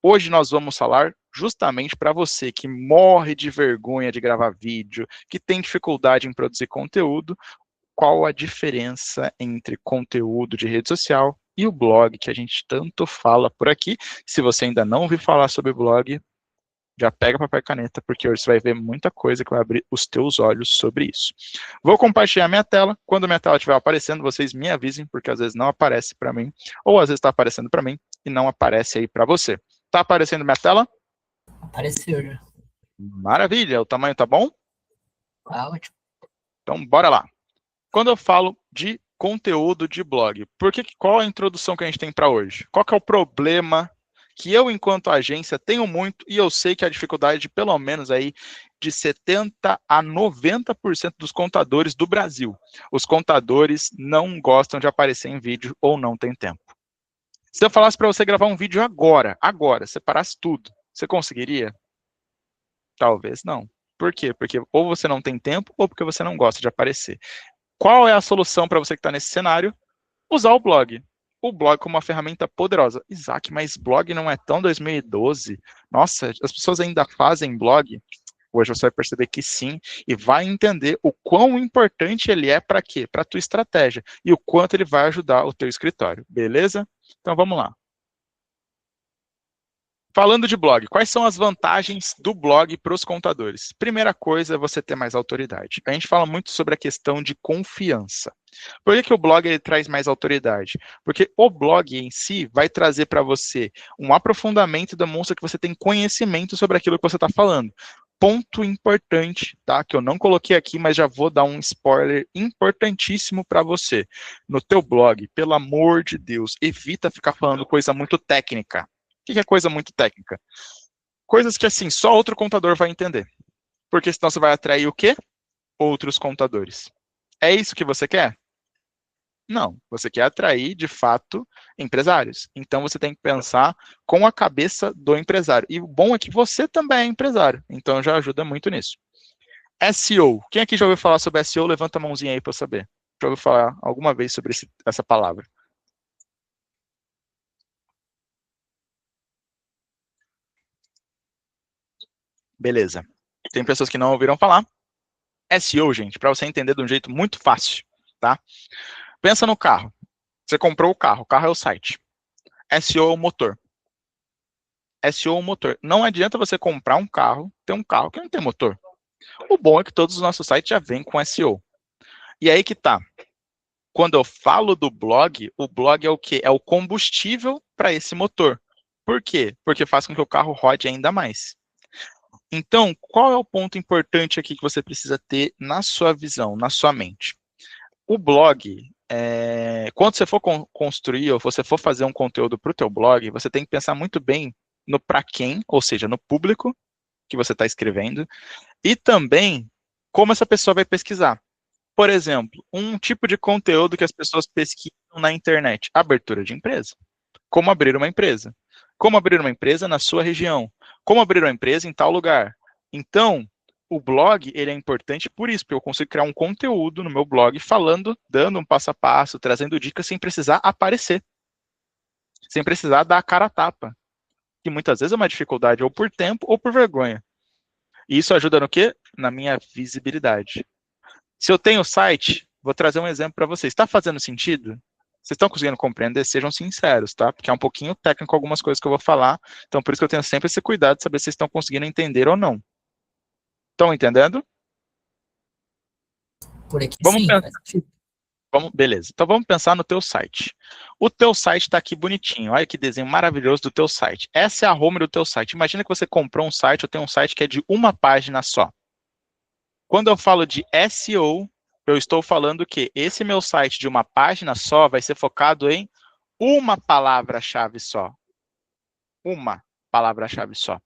Hoje nós vamos falar justamente para você que morre de vergonha de gravar vídeo, que tem dificuldade em produzir conteúdo, qual a diferença entre conteúdo de rede social e o blog, que a gente tanto fala por aqui. Se você ainda não ouviu falar sobre blog, já pega papel e caneta, porque hoje você vai ver muita coisa que vai abrir os teus olhos sobre isso. Vou compartilhar minha tela. Quando minha tela estiver aparecendo, vocês me avisem, porque às vezes não aparece para mim, ou às vezes está aparecendo para mim e não aparece aí para você. Está aparecendo minha tela? Apareceu já. Maravilha, o tamanho tá bom? Tá ótimo. Então, bora lá. Quando eu falo de conteúdo de blog, qual a introdução que a gente tem para hoje? Qual que é o problema que eu, enquanto agência, tenho muito, e eu sei que a dificuldade de pelo menos aí de 70% a 90% dos contadores do Brasil. Os contadores não gostam de aparecer em vídeo ou não tem tempo. Se eu falasse para você gravar um vídeo agora, separasse tudo, você conseguiria? Talvez não. Por quê? Porque ou você não tem tempo ou porque você não gosta de aparecer. Qual é a solução para você que está nesse cenário? Usar o blog. O blog como uma ferramenta poderosa. Isaac, mas blog não é tão 2012. Nossa, as pessoas ainda fazem blog? Hoje você vai perceber que sim, e vai entender o quão importante ele é para quê? Para a tua estratégia, e o quanto ele vai ajudar o teu escritório, beleza? Então vamos lá. Falando de blog, quais são as vantagens do blog para os contadores? Primeira coisa é você ter mais autoridade. A gente fala muito sobre a questão de confiança. Por que o blog ele traz mais autoridade? Porque o blog em si vai trazer para você um aprofundamento e demonstra que você tem conhecimento sobre aquilo que você está falando. Ponto importante, tá? Que eu não coloquei aqui, mas já vou dar um spoiler importantíssimo para você. No teu blog, pelo amor de Deus, evita ficar falando coisa muito técnica. O que é coisa muito técnica? Coisas que, assim, só outro contador vai entender. Porque senão você vai atrair o quê? Outros contadores. É isso que você quer? Não. Você quer atrair, de fato, empresários. Então, você tem que pensar com a cabeça do empresário. E o bom é que você também é empresário. Então, já ajuda muito nisso. SEO. Quem aqui já ouviu falar sobre SEO? Levanta a mãozinha aí para eu saber. Já ouviu falar alguma vez sobre essa palavra? Beleza. Tem pessoas que não ouviram falar. SEO, gente, para você entender de um jeito muito fácil, tá? Pensa no carro. Você comprou o carro é o site. SEO é o motor. SEO é o motor. Não adianta você comprar um carro, ter um carro que não tem motor. O bom é que todos os nossos sites já vêm com SEO. E aí que tá. Quando eu falo do blog, o blog é o quê? É o combustível para esse motor. Por quê? Porque faz com que o carro rode ainda mais. Então, qual é o ponto importante aqui que você precisa ter na sua visão, na sua mente? O blog, quando você for construir ou você for fazer um conteúdo para o teu blog, você tem que pensar muito bem no para quem, ou seja, no público que você está escrevendo, e também como essa pessoa vai pesquisar. Por exemplo, um tipo de conteúdo que as pessoas pesquisam na internet, abertura de empresa. Como abrir uma empresa. Como abrir uma empresa na sua região. Como abrir uma empresa em tal lugar. Então, o blog, ele é importante por isso, porque eu consigo criar um conteúdo no meu blog falando, dando um passo a passo, trazendo dicas sem precisar aparecer. Sem precisar dar a cara a tapa. Que muitas vezes é uma dificuldade ou por tempo ou por vergonha. E isso ajuda no quê? Na minha visibilidade. Se eu tenho site, vou trazer um exemplo para vocês. Está fazendo sentido? Vocês estão conseguindo compreender? Sejam sinceros, tá? Porque é um pouquinho técnico algumas coisas que eu vou falar. Então, por isso que eu tenho sempre esse cuidado de saber se vocês estão conseguindo entender ou não. Estão entendendo? Por aqui Vamos sim, pensar. faz sentido. Beleza. Então, vamos pensar no teu site. O teu site está aqui bonitinho. Olha que desenho maravilhoso do teu site. Essa é a home do teu site. Imagina que você comprou um site, ou tem um site que é de uma página só. Quando eu falo de SEO, eu estou falando que esse meu site de uma página só vai ser focado em uma palavra-chave só. Uma palavra-chave só.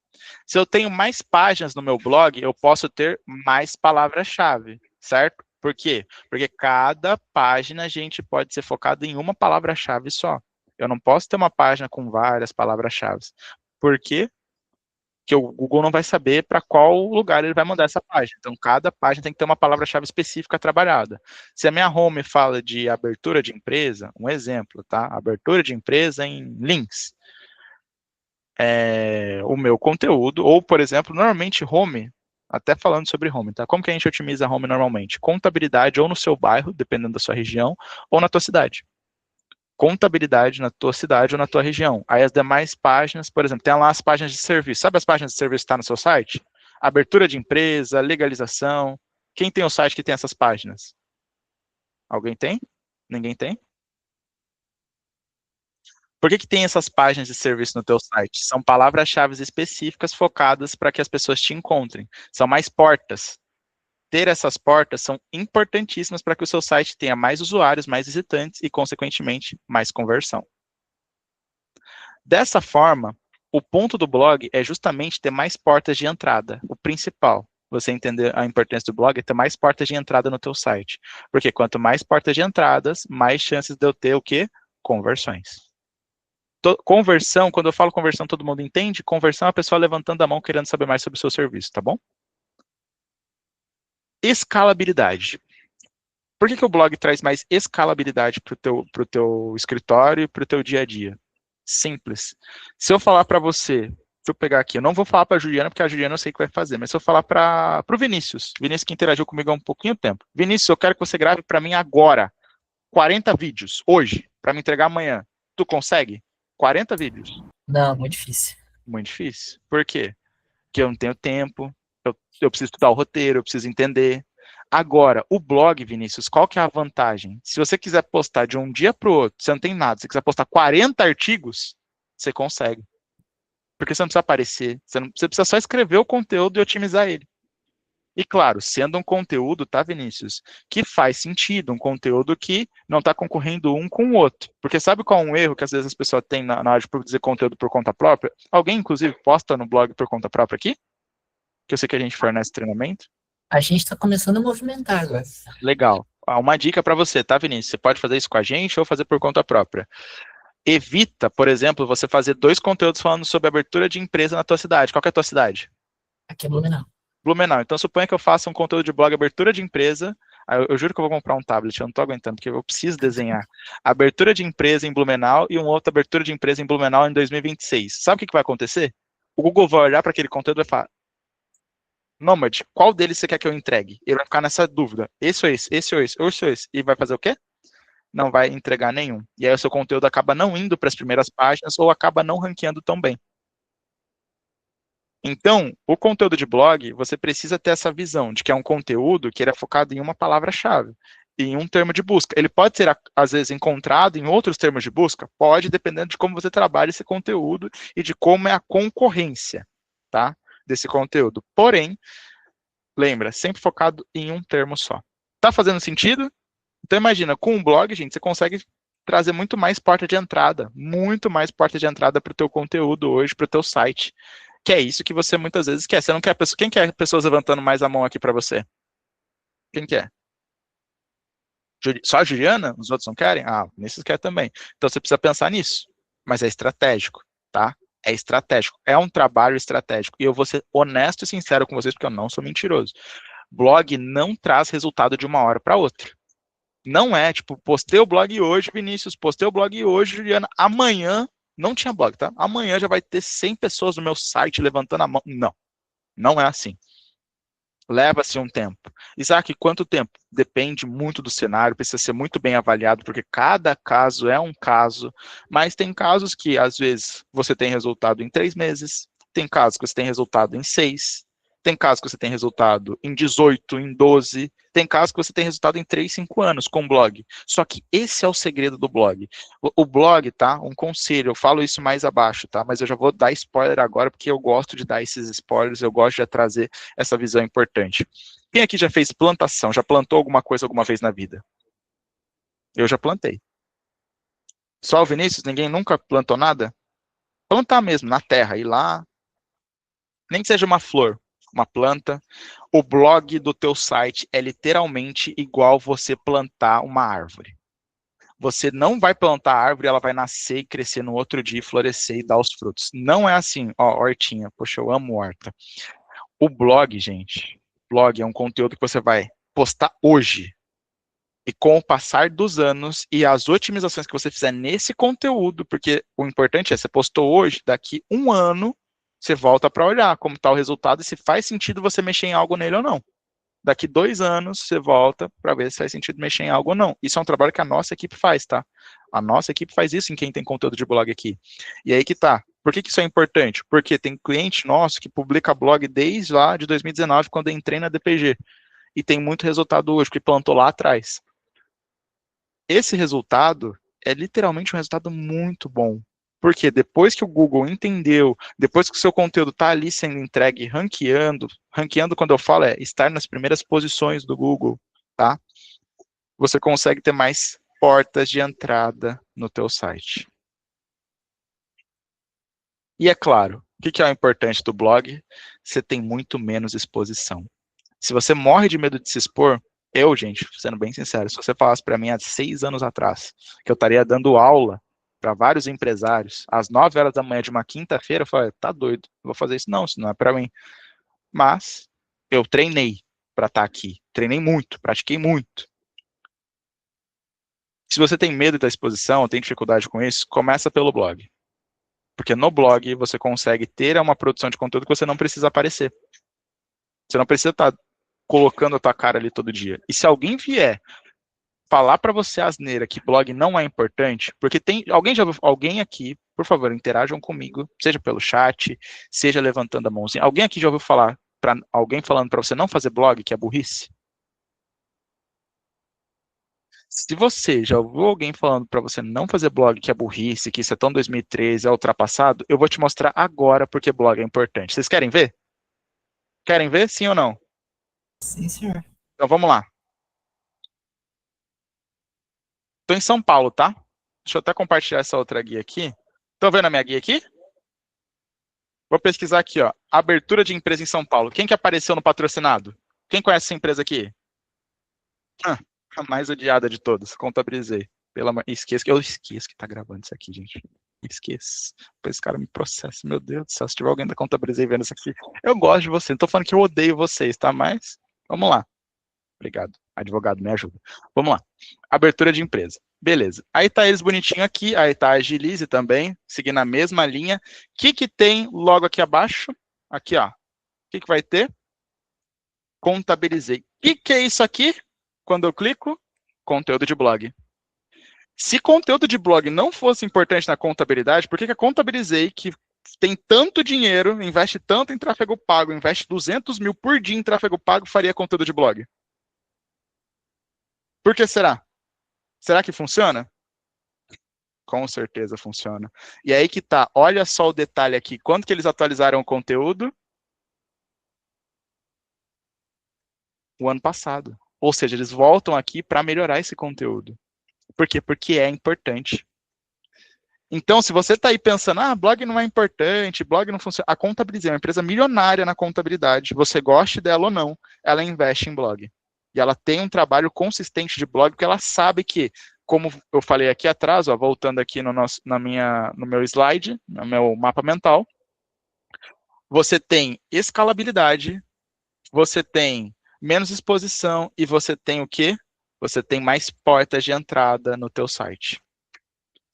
Se eu tenho mais páginas no meu blog, eu posso ter mais palavra-chave, certo? Por quê? Porque cada página a gente pode ser focado em uma palavra-chave só. Eu não posso ter uma página com várias palavras-chave. Por quê? Que o Google não vai saber para qual lugar ele vai mandar essa página. Então, cada página tem que ter uma palavra-chave específica trabalhada. Se a minha home fala de abertura de empresa, um exemplo, tá? Abertura de empresa em links. o meu conteúdo, ou, por exemplo, normalmente home, até falando sobre home, tá? Como que a gente otimiza home normalmente? Contabilidade ou no seu bairro, dependendo da sua região, ou na tua cidade. Contabilidade na tua cidade ou na tua região. Aí as demais páginas, por exemplo, tem lá as páginas de serviço. Sabe as páginas de serviço que está no seu site? Abertura de empresa, legalização. Quem tem o site que tem essas páginas? Alguém tem? Ninguém tem? Por que tem essas páginas de serviço no teu site? São palavras-chave específicas focadas para que as pessoas te encontrem. São mais portas. Ter essas portas são importantíssimas para que o seu site tenha mais usuários, mais visitantes e, consequentemente, mais conversão. Dessa forma, o ponto do blog é justamente ter mais portas de entrada, o principal. Você entender a importância do blog é ter mais portas de entrada no teu site. Porque quanto mais portas de entradas, mais chances de eu ter o quê? Conversões. Conversão, quando eu falo conversão, todo mundo entende? Conversão é a pessoa levantando a mão querendo saber mais sobre o seu serviço, tá bom? Escalabilidade. Por que o blog traz mais escalabilidade para o teu escritório e para o teu dia a dia? Simples. Se eu falar para você, deixa eu pegar aqui, eu não vou falar para a Juliana, porque a Juliana eu sei que vai fazer, mas se eu falar para o Vinícius que interagiu comigo há um pouquinho de tempo. Vinícius, eu quero que você grave para mim agora 40 vídeos, hoje, para me entregar amanhã. Tu consegue? 40 vídeos? Não, muito difícil. Muito difícil. Por quê? Porque eu não tenho tempo, eu preciso estudar o roteiro, eu preciso entender. Agora, o blog, Vinícius, qual que é a vantagem? Se você quiser postar de um dia para o outro, você não tem nada, se você quiser postar 40 artigos, você consegue. Porque você não precisa aparecer, você precisa só escrever o conteúdo e otimizar ele. E claro, sendo um conteúdo, tá, Vinícius, que faz sentido, um conteúdo que não está concorrendo um com o outro. Porque sabe qual é um erro que às vezes as pessoas têm na hora de produzir conteúdo por conta própria? Alguém, inclusive, posta no blog por conta própria aqui? Que eu sei que a gente fornece treinamento. A gente está começando a movimentar agora. Legal. Uma dica para você, tá, Vinícius? Você pode fazer isso com a gente ou fazer por conta própria. Evita, por exemplo, você fazer 2 conteúdos falando sobre abertura de empresa na tua cidade. Qual que é a tua cidade? Aqui é Blumenau. Blumenau. Então, suponha que eu faça um conteúdo de blog abertura de empresa. Eu juro que eu vou comprar um tablet, eu não estou aguentando, porque eu preciso desenhar. Abertura de empresa em Blumenau e uma outra abertura de empresa em Blumenau em 2026. Sabe o que vai acontecer? O Google vai olhar para aquele conteúdo e vai falar: Nomad, qual deles você quer que eu entregue? Ele vai ficar nessa dúvida. Esse ou esse? Esse ou esse? Esse ou esse? E vai fazer o quê? Não vai entregar nenhum. E aí o seu conteúdo acaba não indo para as primeiras páginas ou acaba não ranqueando tão bem. Então, o conteúdo de blog, você precisa ter essa visão de que é um conteúdo que ele é focado em uma palavra-chave, em um termo de busca. Ele pode ser, às vezes, encontrado em outros termos de busca? Pode, dependendo de como você trabalha esse conteúdo e de como é a concorrência, tá, desse conteúdo. Porém, lembra, sempre focado em um termo só. Tá fazendo sentido? Então, imagina, com um blog, gente, você consegue trazer muito mais porta de entrada para o teu conteúdo hoje, para o teu site. Que é isso que você muitas vezes quer. Você não quer pessoas. Quem quer pessoas levantando mais a mão aqui para você? Quem quer? Só a Juliana? Os outros não querem? Ah, nesses quer também. Então você precisa pensar nisso. Mas é estratégico, tá? É estratégico. É um trabalho estratégico. E eu vou ser honesto e sincero com vocês, porque eu não sou mentiroso. Blog não traz resultado de uma hora para outra. Não é, tipo, postei o blog hoje, Vinícius, postei o blog hoje, Juliana, amanhã, não tinha blog, tá? Amanhã já vai ter 100 pessoas no meu site levantando a mão. Não, não é assim. Leva-se um tempo. Isaac, quanto tempo? Depende muito do cenário, precisa ser muito bem avaliado, porque cada caso é um caso, mas tem casos que, às vezes, você tem resultado em 3 meses, tem casos que você tem resultado em 6, tem casos que você tem resultado em 18, em 12, tem casos que você tem resultado em 3, 5 anos com blog. Só que esse é o segredo do blog. O blog, tá? Um conselho, eu falo isso mais abaixo, tá? Mas eu já vou dar spoiler agora, porque eu gosto de dar esses spoilers, eu gosto de trazer essa visão importante. Quem aqui já fez plantação? Já plantou alguma coisa alguma vez na vida? Eu já plantei. Só o Vinícius? Ninguém nunca plantou nada? Plantar mesmo, na terra, ir lá, nem que seja uma flor, uma planta. O blog do teu site é literalmente igual você plantar uma árvore. Você não vai plantar a árvore, ela vai nascer e crescer no outro dia, florescer e dar os frutos. Não é assim, ó, hortinha. Poxa, eu amo horta. O blog, gente, blog é um conteúdo que você vai postar hoje. E com o passar dos anos e as otimizações que você fizer nesse conteúdo, porque o importante é, você postou hoje, daqui um ano, você volta para olhar como está o resultado e se faz sentido você mexer em algo nele ou não. Daqui 2 anos, você volta para ver se faz sentido mexer em algo ou não. Isso é um trabalho que a nossa equipe faz, tá? A nossa equipe faz isso em quem tem conteúdo de blog aqui. E aí que tá. Por que isso é importante? Porque tem cliente nosso que publica blog desde lá de 2019, quando eu entrei na DPG. E tem muito resultado hoje, que plantou lá atrás. Esse resultado é literalmente um resultado muito bom. Porque depois que o Google entendeu, depois que o seu conteúdo está ali sendo entregue, ranqueando quando eu falo é estar nas primeiras posições do Google, tá? Você consegue ter mais portas de entrada no teu site. E é claro, o que é o importante do blog? Você tem muito menos exposição. Se você morre de medo de se expor, gente, sendo bem sincero, se você falasse para mim há 6 anos atrás que eu estaria dando aula para vários empresários às 9 horas da manhã de uma quinta-feira, eu falei, tá doido, não vou fazer isso não, isso não é para mim. Mas eu treinei para estar aqui, treinei muito, pratiquei muito. Se você tem medo da exposição, tem dificuldade com isso, começa pelo blog. Porque no blog você consegue ter uma produção de conteúdo que você não precisa aparecer. Você não precisa estar colocando a tua cara ali todo dia. E se alguém vier falar para você asneira que blog não é importante, porque tem alguém aqui, por favor, interajam comigo, seja pelo chat, seja levantando a mãozinha. Alguém aqui já ouviu falar para alguém falando para você não fazer blog, que é burrice? Se você já ouviu alguém falando para você não fazer blog, que é burrice, que isso é tão 2013, é ultrapassado, eu vou te mostrar agora porque blog é importante. Vocês querem ver? Querem ver? Sim ou não? Sim, senhor. Então vamos lá. Estou em São Paulo, tá? Deixa eu até compartilhar essa outra guia aqui. Estão vendo a minha guia aqui? Vou pesquisar aqui, ó. Abertura de empresa em São Paulo. Quem que apareceu no patrocinado? Quem conhece essa empresa aqui? A mais odiada de todas. Contabilizei. Eu esqueço que tá gravando isso aqui, gente. Esqueço. Depois esse cara me processa. Meu Deus do céu, se tiver alguém da Contabilizei vendo isso aqui. Eu gosto de você. Não tô falando que eu odeio vocês, tá? Mas, vamos lá. Obrigado. Advogado, me ajuda. Vamos lá. Abertura de empresa. Beleza. Aí tá eles bonitinho aqui. Aí tá a Agilize também, seguindo a mesma linha. O que tem logo aqui abaixo? Aqui, ó. O que vai ter? Contabilizei. O que é isso aqui? Quando eu clico, conteúdo de blog. Se conteúdo de blog não fosse importante na contabilidade, por que a Contabilizei, que tem tanto dinheiro, investe tanto em tráfego pago, investe 200 mil por dia em tráfego pago, faria conteúdo de blog? Por que será? Será que funciona? Com certeza funciona. E aí que tá, olha só o detalhe aqui. Quando que eles atualizaram o conteúdo? O ano passado. Ou seja, eles voltam aqui para melhorar esse conteúdo. Por quê? Porque é importante. Então, se você está aí pensando, blog não é importante, blog não funciona, a Contabilizei é uma empresa milionária na contabilidade, você goste dela ou não, ela investe em blog. E ela tem um trabalho consistente de blog, porque ela sabe que, como eu falei aqui atrás, ó, voltando aqui no meu slide, no meu mapa mental, você tem escalabilidade, você tem menos exposição e você tem o quê? Você tem mais portas de entrada no teu site.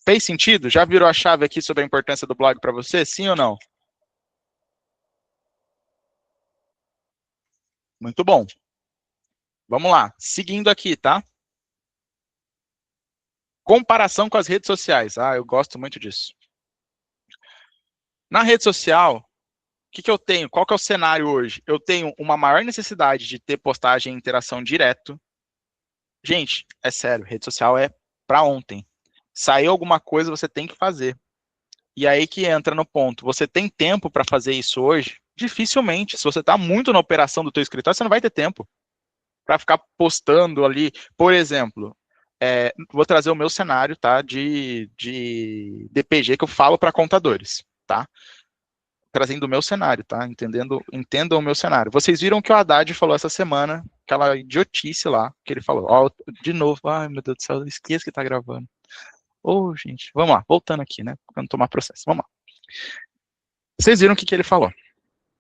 Fez sentido? Já virou a chave aqui sobre a importância do blog para você? Sim ou não? Muito bom. Vamos lá. Seguindo aqui, tá? Comparação com as redes sociais. Eu gosto muito disso. Na rede social, o que eu tenho? Qual que é o cenário hoje? Eu tenho uma maior necessidade de ter postagem e interação direto. Gente, é sério, rede social é para ontem. Saiu alguma coisa, você tem que fazer. E aí que entra no ponto. Você tem tempo para fazer isso hoje? Dificilmente. Se você está muito na operação do teu escritório, você não vai ter tempo para ficar postando ali. Por exemplo, vou trazer o meu cenário, tá, de DPG que eu falo para contadores, tá? Trazendo o meu cenário, tá? Entendam o meu cenário. Vocês viram que o Haddad falou essa semana, aquela idiotice lá, que ele falou. De novo, ai meu Deus do céu, eu esqueço que tá gravando. Gente, vamos lá, voltando aqui, né? Pra não tomar processo, vamos lá. Vocês viram o que ele falou,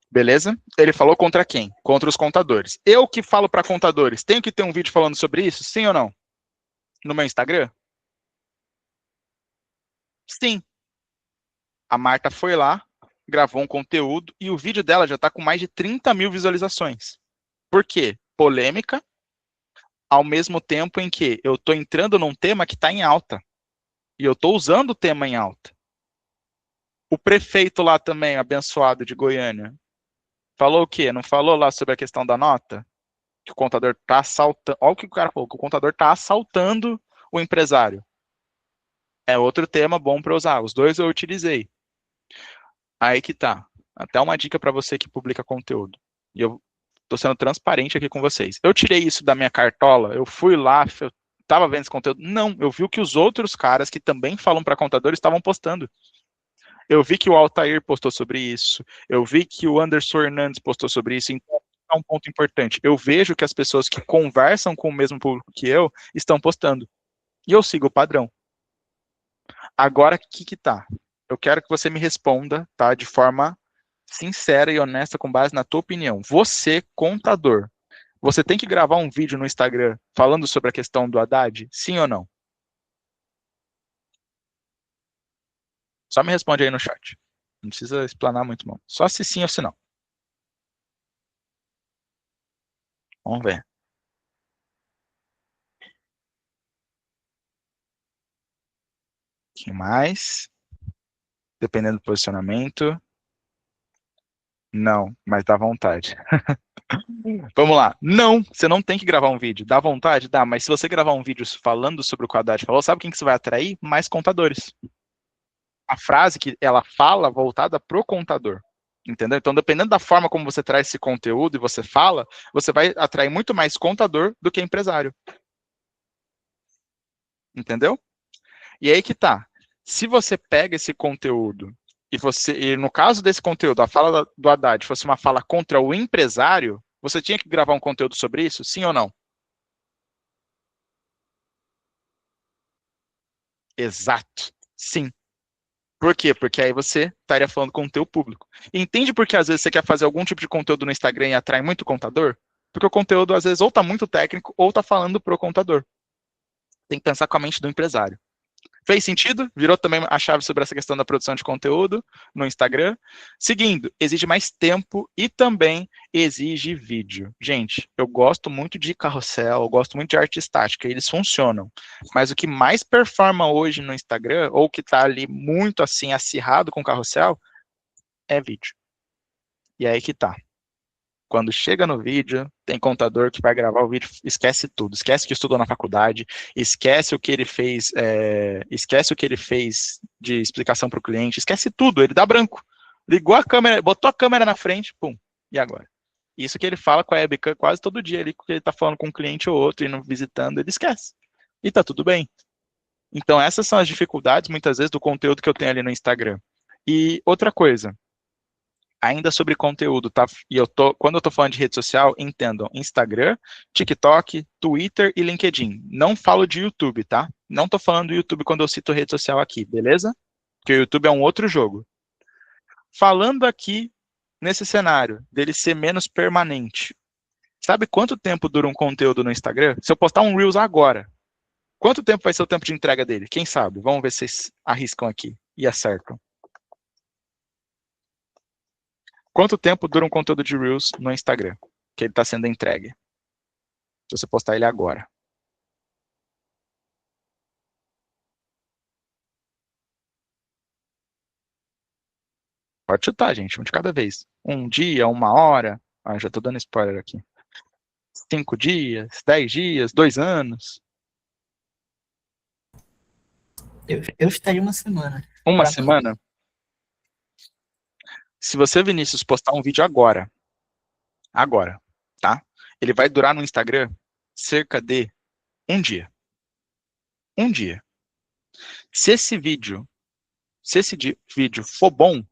beleza? Ele falou contra quem? Contra os contadores. Eu que falo para contadores, tenho que ter um vídeo falando sobre isso? Sim ou não? no meu Instagram? Sim. A Marta foi lá, gravou um conteúdo e o vídeo dela já está com mais de 30 mil visualizações. Por quê? Polêmica, ao mesmo tempo em que eu estou entrando num tema que está em alta. E eu estou usando o tema em alta. O prefeito lá também, abençoado de Goiânia, falou o quê? Não falou lá sobre a questão da nota? Que o contador está assaltando. Olha o que o cara falou, que o contador está assaltando o empresário. É outro tema bom para usar. Os dois eu utilizei. Aí que tá. Até uma dica para você que publica conteúdo. E eu tô sendo transparente aqui com vocês. Eu tirei isso da minha cartola, eu fui lá, eu tava vendo esse conteúdo. Não, eu vi o que os outros caras que também falam para contadores estavam postando. Eu vi que o Altair postou sobre isso. Eu vi que o Anderson Hernandes postou sobre isso. Então, é um ponto importante. Eu vejo que as pessoas que conversam com o mesmo público que eu estão postando. E eu sigo o padrão. Agora, o que tá? Eu quero que você me responda, tá? De forma sincera e honesta com base na tua opinião. Você, contador, você tem que gravar um vídeo no Instagram falando sobre a questão do Haddad? Sim ou não? Só me responde aí no chat. Não precisa explanar muito, não. Só se sim ou se não. Vamos ver. Quem mais? Dependendo do posicionamento. Não, mas dá vontade. Vamos lá. Não, você não tem que gravar um vídeo. Dá vontade? Dá, mas se você gravar um vídeo falando sobre o que o Haddad falou, sabe quem que você vai atrair? Mais contadores. A frase que ela fala voltada pro contador. Entendeu? Então, dependendo da forma como você traz esse conteúdo e você fala, você vai atrair muito mais contador do que empresário. Entendeu? E aí que tá. Se você pega esse conteúdo e no caso desse conteúdo, a fala do Haddad fosse uma fala contra o empresário, você tinha que gravar um conteúdo sobre isso? Sim ou não? Exato. Sim. Por quê? Porque aí você estaria falando com o teu público. Entende por que às vezes você quer fazer algum tipo de conteúdo no Instagram e atrai muito contador? Porque o conteúdo às vezes ou está muito técnico ou está falando pro contador. Tem que pensar com a mente do empresário. Fez sentido? Virou também a chave sobre essa questão da produção de conteúdo no Instagram. Seguindo, exige mais tempo e também exige vídeo. Gente, eu gosto muito de carrossel, eu gosto muito de arte estática, eles funcionam. Mas o que mais performa hoje no Instagram, ou que está ali muito assim acirrado com carrossel, é vídeo. E aí que tá. Quando chega no vídeo, tem contador que vai gravar o vídeo, esquece tudo, esquece que estudou na faculdade, esquece o que ele fez, esquece o que ele fez de explicação para o cliente, esquece tudo, ele dá branco. Ligou a câmera, botou a câmera na frente, pum, e agora? Isso que ele fala com a webcam quase todo dia ali, porque ele está falando com um cliente ou outro, indo visitando, ele esquece. E tá tudo bem. Então essas são as dificuldades, muitas vezes, do conteúdo que eu tenho ali no Instagram. E outra coisa, ainda sobre conteúdo, tá? E quando eu tô falando de rede social, entendam Instagram, TikTok, Twitter e LinkedIn. Não falo de YouTube, tá? Não tô falando do YouTube quando eu cito rede social aqui, beleza? Porque o YouTube é um outro jogo. Falando aqui nesse cenário dele ser menos permanente. Sabe quanto tempo dura um conteúdo no Instagram? Se eu postar um Reels agora, quanto tempo vai ser o tempo de entrega dele? Quem sabe? Vamos ver se vocês arriscam aqui e acertam. Quanto tempo dura um conteúdo de Reels no Instagram? Que ele está sendo entregue. Se você postar ele agora. Pode chutar, gente. Um de cada vez. Um dia, uma hora. Ah, já estou dando spoiler aqui. 5 dias, 10 dias, 2 anos. Eu estaria uma semana. Uma semana? Se você, Vinícius, postar um vídeo agora, tá? Ele vai durar no Instagram cerca de um dia. Um dia. Se esse vídeo for bom,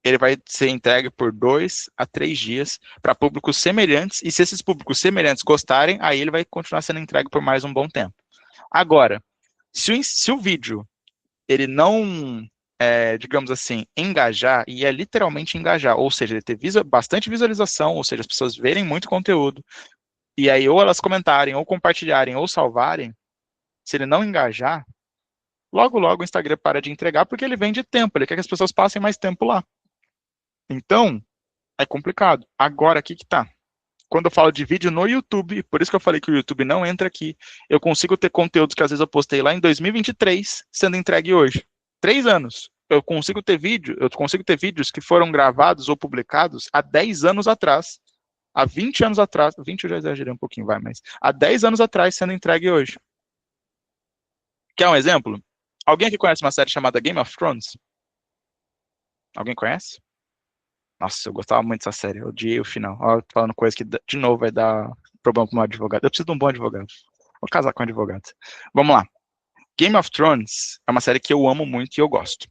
ele vai ser entregue por 2 a 3 dias para públicos semelhantes, e se esses públicos semelhantes gostarem, aí ele vai continuar sendo entregue por mais um bom tempo. Agora, se o vídeo ele não, digamos assim, engajar, e é literalmente engajar, ou seja, ele ter bastante visualização, ou seja, as pessoas verem muito conteúdo, e aí ou elas comentarem, ou compartilharem, ou salvarem, se ele não engajar, logo, logo o Instagram para de entregar, porque ele vende tempo, ele quer que as pessoas passem mais tempo lá. Então, é complicado. Agora, aqui que tá. Quando eu falo de vídeo no YouTube, por isso que eu falei que o YouTube não entra aqui, eu consigo ter conteúdos que às vezes eu postei lá em 2023, sendo entregue hoje. 3 anos. Eu consigo ter vídeos que foram gravados ou publicados há 10 anos atrás, há 20 anos atrás, 20 eu já exagerei um pouquinho, mas há 10 anos atrás sendo entregue hoje. Quer um exemplo? Alguém aqui conhece uma série chamada Game of Thrones? Alguém conhece? Nossa, eu gostava muito dessa série, eu odiei o final. Ó, falando coisa que, de novo, vai dar problema para um advogado. Eu preciso de um bom advogado. Vou casar com um advogado. Vamos lá. Game of Thrones é uma série que eu amo muito e eu gosto.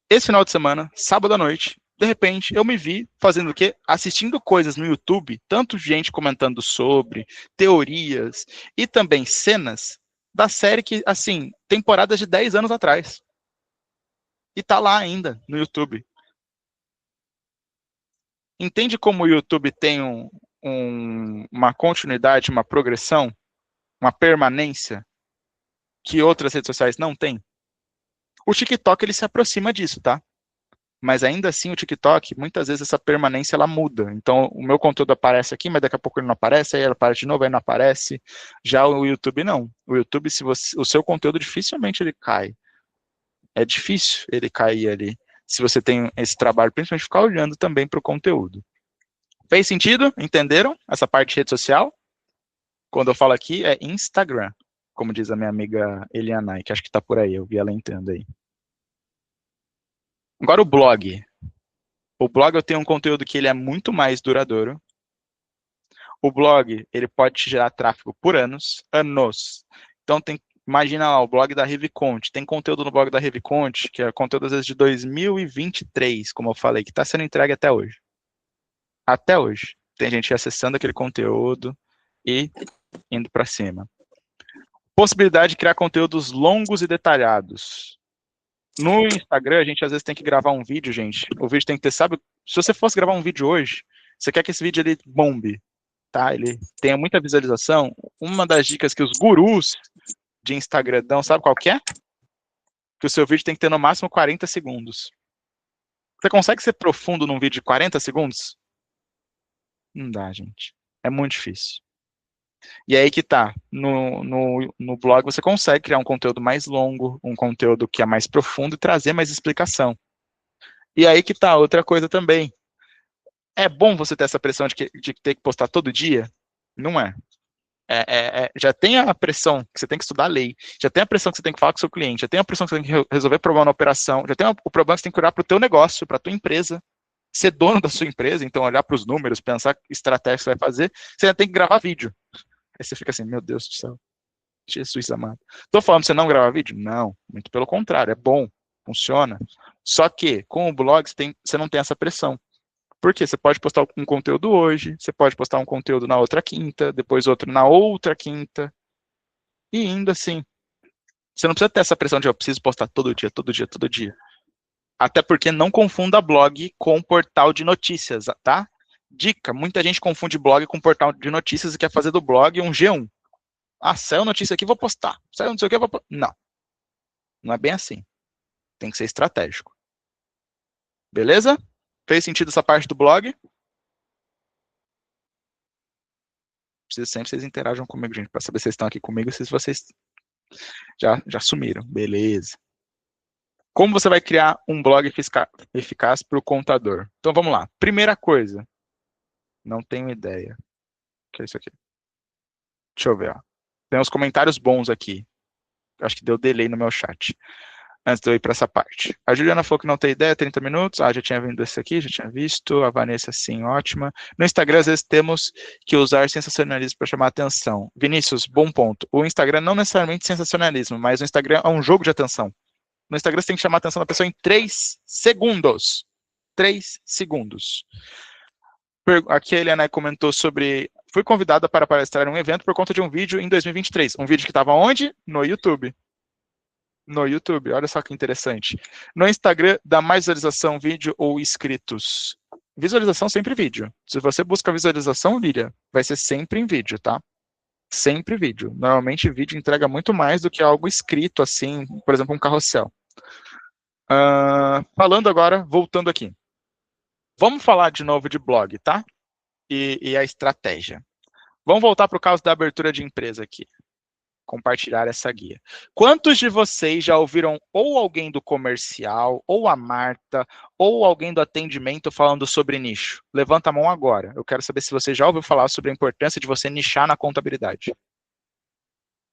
Esse final de semana, sábado à noite, de repente, eu me vi fazendo o quê? Assistindo coisas no YouTube, tanto gente comentando sobre, teorias, e também cenas da série que, assim, temporadas de 10 anos atrás. E tá lá ainda, no YouTube. Entende como o YouTube tem uma continuidade, uma progressão, uma permanência que outras redes sociais não têm? O TikTok, ele se aproxima disso, tá? Mas ainda assim, o TikTok, muitas vezes essa permanência, ela muda. Então, o meu conteúdo aparece aqui, mas daqui a pouco ele não aparece, aí ele aparece de novo, aí não aparece. Já o YouTube, não. O YouTube, o seu conteúdo, dificilmente ele cai. É difícil ele cair ali, se você tem esse trabalho, principalmente ficar olhando também para o conteúdo. Fez sentido? Entenderam essa parte de rede social? Quando eu falo aqui, é Instagram, como diz a minha amiga Elianai, que acho que está por aí, eu vi ela entendo aí. Agora o blog. O blog eu tenho um conteúdo que ele é muito mais duradouro. O blog, ele pode te gerar tráfego por anos. Então, imagina lá, o blog da Reviconte. Tem conteúdo no blog da Reviconte, que é conteúdo às vezes de 2023, como eu falei, que está sendo entregue até hoje. Até hoje. Tem gente acessando aquele conteúdo e indo para cima. Possibilidade de criar conteúdos longos e detalhados. No Instagram, a gente às vezes tem que gravar um vídeo, gente. O vídeo tem que ter, sabe? Se você fosse gravar um vídeo hoje, você quer que esse vídeo ele bombe, tá? Ele tenha muita visualização. Uma das dicas que os gurus de Instagram dão, sabe qual que é? Que o seu vídeo tem que ter no máximo 40 segundos. Você consegue ser profundo num vídeo de 40 segundos? Não dá, gente. É muito difícil. E aí que tá, no blog você consegue criar um conteúdo mais longo, um conteúdo que é mais profundo e trazer mais explicação. E aí que tá, outra coisa também. É bom você ter essa pressão de ter que postar todo dia? Não é. Já tem a pressão que você tem que estudar a lei, já tem a pressão que você tem que falar com o seu cliente, já tem a pressão que você tem que resolver problema na operação, já tem o problema que você tem que olhar para o teu negócio, para a tua empresa, ser dono da sua empresa, então olhar para os números, pensar que estratégia você vai fazer, você ainda tem que gravar vídeo. Aí você fica assim, meu Deus do céu, Jesus amado. Estou falando pra você não gravar vídeo? Não, muito pelo contrário, é bom, funciona. Só que com o blog você não tem essa pressão. Por quê? Você pode postar um conteúdo hoje, você pode postar um conteúdo na outra quinta, depois outro na outra quinta, e indo assim. Você não precisa ter essa pressão de eu preciso postar todo dia, todo dia, todo dia. Até porque não confunda blog com portal de notícias, tá? Dica, muita gente confunde blog com portal de notícias e quer fazer do blog um G1. Ah, saiu notícia aqui, vou postar. Saiu não sei o que, vou postar. Não. Não é bem assim. Tem que ser estratégico. Beleza? Fez sentido essa parte do blog? Preciso sempre que vocês interajam comigo, gente, para saber se vocês estão aqui comigo, se vocês já sumiram. Beleza. Como você vai criar um blog eficaz para o contador? Então, vamos lá. Primeira coisa. Não tenho ideia. O que é isso aqui? Deixa eu ver. Ó. Tem uns comentários bons aqui. Acho que deu delay no meu chat. Antes de eu ir para essa parte. A Juliana falou que não tem ideia, 30 minutos. Ah, já tinha vindo esse aqui, já tinha visto. A Vanessa, sim, ótima. No Instagram, às vezes, temos que usar sensacionalismo para chamar atenção. Vinícius, bom ponto. O Instagram não necessariamente sensacionalismo, mas o Instagram é um jogo de atenção. No Instagram, você tem que chamar a atenção da pessoa em 3 segundos. 3 segundos. Aqui a Eliana comentou sobre... Fui convidada para palestrar em um evento por conta de um vídeo em 2023. Um vídeo que estava onde? No YouTube. No YouTube, olha só que interessante. No Instagram, dá mais visualização, vídeo ou inscritos? Visualização sempre vídeo. Se você busca visualização, Lília, vai ser sempre em vídeo, tá? Sempre vídeo. Normalmente vídeo entrega muito mais do que algo escrito, assim, por exemplo, um carrossel. Falando agora, voltando aqui. Vamos falar de novo de blog, tá? E a estratégia. Vamos voltar para o caso da abertura de empresa aqui. Compartilhar essa guia. Quantos de vocês já ouviram ou alguém do comercial, ou a Marta, ou alguém do atendimento falando sobre nicho? Levanta a mão agora. Eu quero saber se você já ouviu falar sobre a importância de você nichar na contabilidade.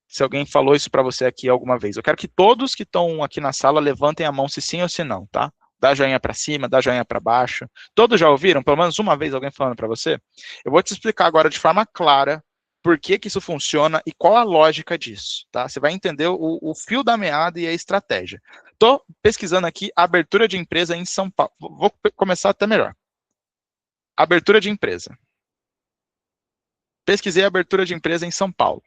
Se alguém falou isso para você aqui alguma vez. Eu quero que todos que estão aqui na sala levantem a mão se sim ou se não, tá? Dá joinha para cima, dá joinha para baixo. Todos já ouviram? Pelo menos uma vez alguém falando para você? Eu vou te explicar agora de forma clara por que isso funciona e qual a lógica disso, tá? Você vai entender o fio da meada e a estratégia. Estou pesquisando aqui abertura de empresa em São Paulo. Vou começar até melhor. Abertura de empresa. Pesquisei abertura de empresa em São Paulo.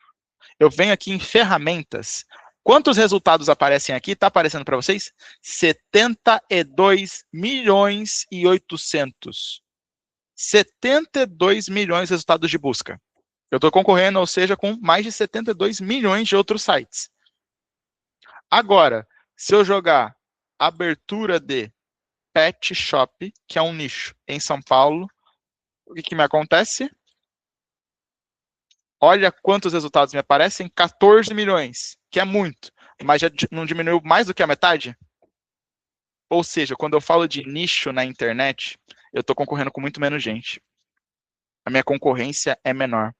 Eu venho aqui em ferramentas. Quantos resultados aparecem aqui? Está aparecendo para vocês? 72 milhões e 800. 72 milhões de resultados de busca. Eu estou concorrendo, ou seja, com mais de 72 milhões de outros sites. Agora, se eu jogar abertura de pet shop, que é um nicho em São Paulo, o que me acontece? Olha quantos resultados me aparecem, 14 milhões, que é muito, mas já não diminuiu mais do que a metade? Ou seja, quando eu falo de nicho na internet, eu estou concorrendo com muito menos gente. A minha concorrência é menor.